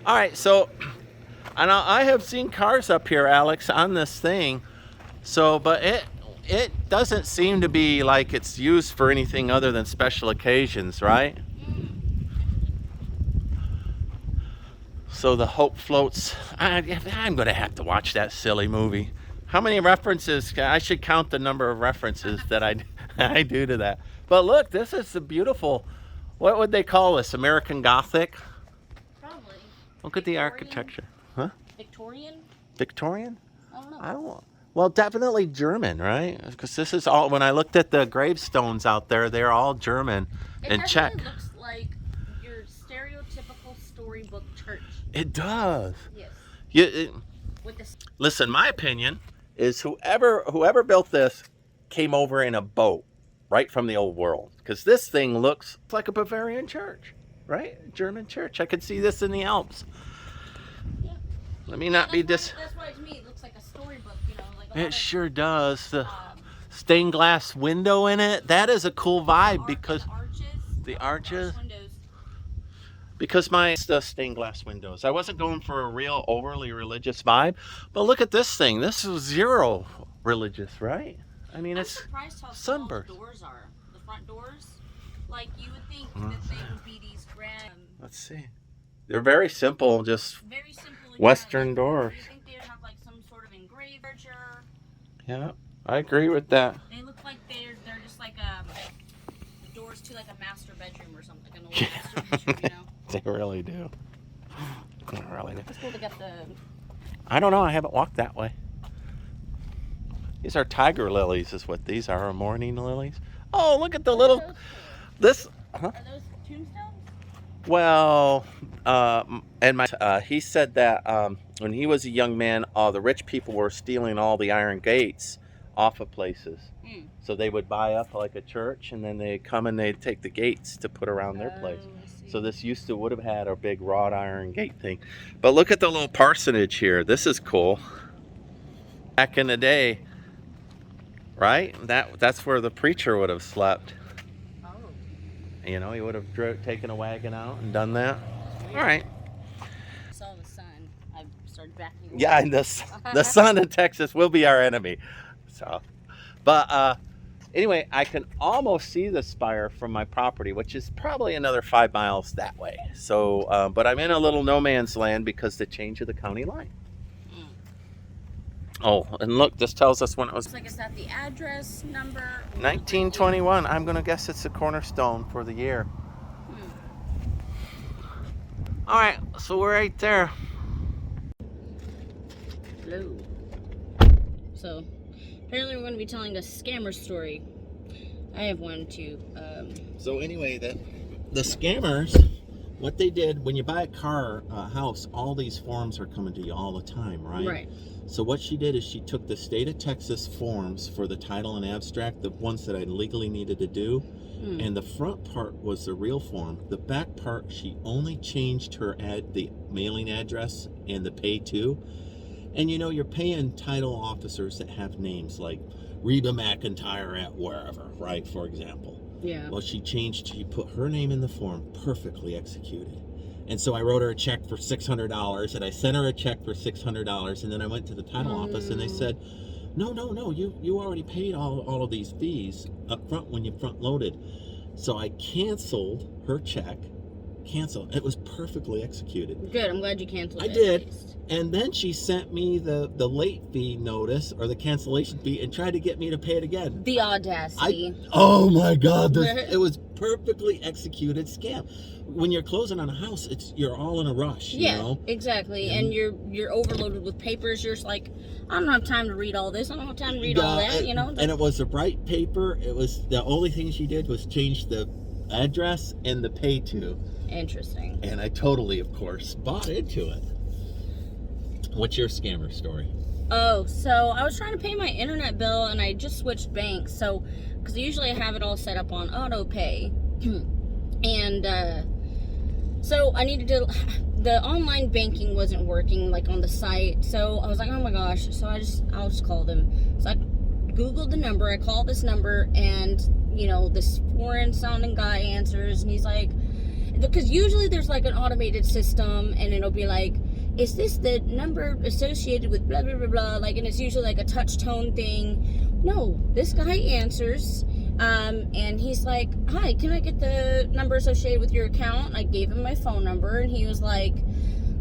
All right, so and I have seen cars up here, Alex, on this thing. So, but it doesn't seem to be like it's used for anything other than special occasions, right? So the Hope floats. I'm going to have to watch that silly movie. How many references? I should count the number of references that I do to that. But look, this is a beautiful. What would they call this? American Gothic? Probably. Look at the architecture. Huh? Victorian? Victorian? I don't know. I don't know. Well, definitely German, right? Because this is all. When I looked at the gravestones out there, they're all German and Czech. It looks like your stereotypical storybook church. It does. Yes. Listen, my opinion is whoever built this came over in a boat right from the old world, because this thing looks like a Bavarian church, right? German church. I could see this in the Alps. Yeah. Let me not be dis. That's why to me it looks like a storybook, like It sure does. The stained glass window in it. That is a cool vibe because the arches. Because the stained glass windows. I wasn't going for a real overly religious vibe, but look at this thing. This is zero religious, right? I mean, it's sunburst. The doors are. The front doors, like you would think that they would be these grand. Let's see. They're very simple, just very simple Western doors. You think they'd have like some sort of engraver. Yeah, I agree with that. They look like they're just like the doors to like a master bedroom or something, like an old master bedroom, They really do. They really do. It's cool to get the. I don't know. I haven't walked that way. These are tiger lilies, is what these are, or morning lilies. Oh, look at the little. This. Huh? Are those tombstones? Well, and he said that when he was a young man, the rich people were stealing all the iron gates off of places. So they would buy up like a church, and then they'd come and they'd take the gates to put around their place. So this would have had a big wrought iron gate thing. But look at the little parsonage here. This is cool. Back in the day, right? That's where the preacher would have slept. Oh. He would have taken a wagon out and done that. All right. I saw the sun. I started backing away. Yeah, and the sun in Texas will be our enemy. So, but anyway, I can almost see the spire from my property, which is probably another 5 miles that way. So, but I'm in a little no man's land because the change of the county line. Oh, and look, this tells us when it was. Looks like it's got the address number. 1921. I'm going to guess it's the cornerstone for the year. All right, so we're right there. Hello. So, apparently we're going to be telling a scammer story. I have one too. So anyway, the scammers, what they did, when you buy a house, all these forms are coming to you all the time, right? Right. So what she did is she took the state of Texas forms for the title and abstract, the ones that I legally needed to do, and the front part was the real form. The back part, she only changed the mailing address and the pay to. And you're paying title officers that have names like Reba McIntyre at wherever, right? For example. Yeah. Well, she put her name in the form, perfectly executed. And so I wrote her a check for $600, and I sent her a check for $600, and then I went to the title office, and they said, no, you already paid all of these fees up front when you front loaded. So I canceled her check. It was perfectly executed. Good, I'm glad you canceled it. I did. And then she sent me the late fee notice, or the cancellation fee, and tried to get me to pay it again. The audacity. Oh my God, it was perfectly executed scam. When you're closing on a house, you're all in a rush, you know? Exactly. And you're overloaded with papers. You're just like, I don't have time to read all this. I don't have time to read all that, And it was the right paper. It was the only thing she did was change the address and the pay to. Interesting. And I totally, of course, bought into it. What's your scammer story? Oh, so I was trying to pay my internet bill, and I just switched banks. So, because usually I have it all set up on auto pay. And so I needed to, the online banking wasn't working like on the site. So I was like, oh my gosh. So I'll just call them. So I Googled the number. I called this number, and this foreign sounding guy answers, and he's like, because usually there's like an automated system, and it'll be like, is this the number associated with blah blah blah blah, like, and it's usually like a touch tone thing. No, this guy answers, and he's like, hi, can I get the number associated with your account? And I gave him my phone number, and he was like,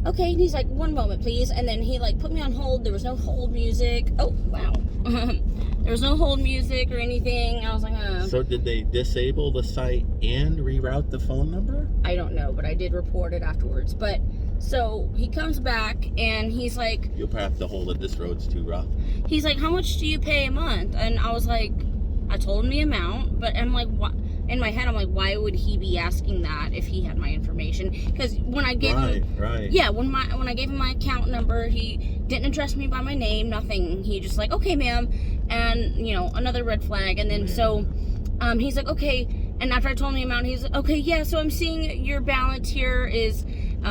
okay. And he's like, one moment please. And then he like put me on hold. There was no hold music. Oh wow. There was no hold music or anything. I was like, So did they disable the site and reroute the phone number? I don't know, but I did report it afterwards. But so he comes back and he's like, you'll probably have to hold it. This road's too rough. He's like, how much do you pay a month? And I was like, I told him the amount, but I'm like, what? In my head, I'm like, why would he be asking that if he had my information? Because when I gave him, yeah, when I gave him my account number, he didn't address me by my name, nothing. He just like, okay, ma'am, and you know, another red flag. And then so, he's like, okay. And after I told him the amount, he's like, okay, yeah. So I'm seeing your balance here is,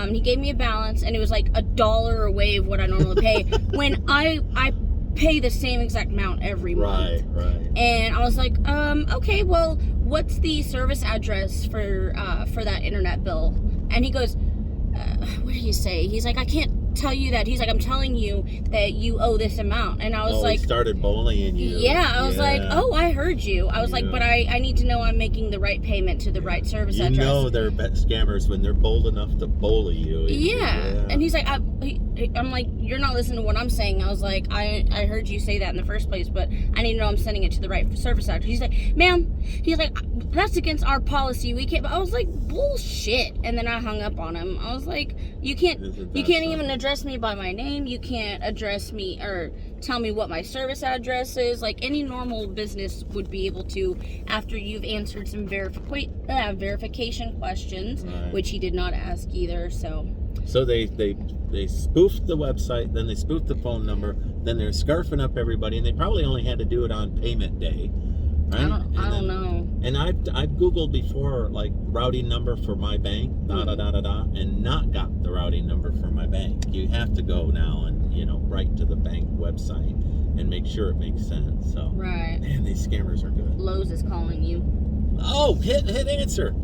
he gave me a balance, and it was like $1 away of what I normally pay when I pay the same exact amount every month. Right. And I was like, okay, well, what's the service address for that internet bill? And he goes, what did he say? He's like, I can't tell you that. He's like, I'm telling you that you owe this amount. And I was like, he started bullying you. Yeah, I was like, oh, I heard you. I was like, but I need to know I'm making the right payment to the right service address. You know they're scammers when they're bold enough to bully you. Yeah. And he's like, I'm like, you're not listening to what I'm saying. I was like, I heard you say that in the first place, but I need to know I'm sending it to the right service address. He's like, ma'am, he's like, that's against our policy. We can't. I was like, bullshit. And then I hung up on him. I was like, you can't even address me by my name. You can't address me or tell me what my service address is. Like any normal business would be able to, after you've answered some verification questions, which he did not ask either. So they spoofed the website, then they spoofed the phone number, then they're scarfing up everybody, and they probably only had to do it on payment day. Right? I don't know. And I've Googled before, like, routing number for my bank, and not got the routing number for my bank. You have to go now and, you know, write to the bank website and make sure it makes sense. So, right. Man, these scammers are good. Lowe's is calling you. Oh, hit answer.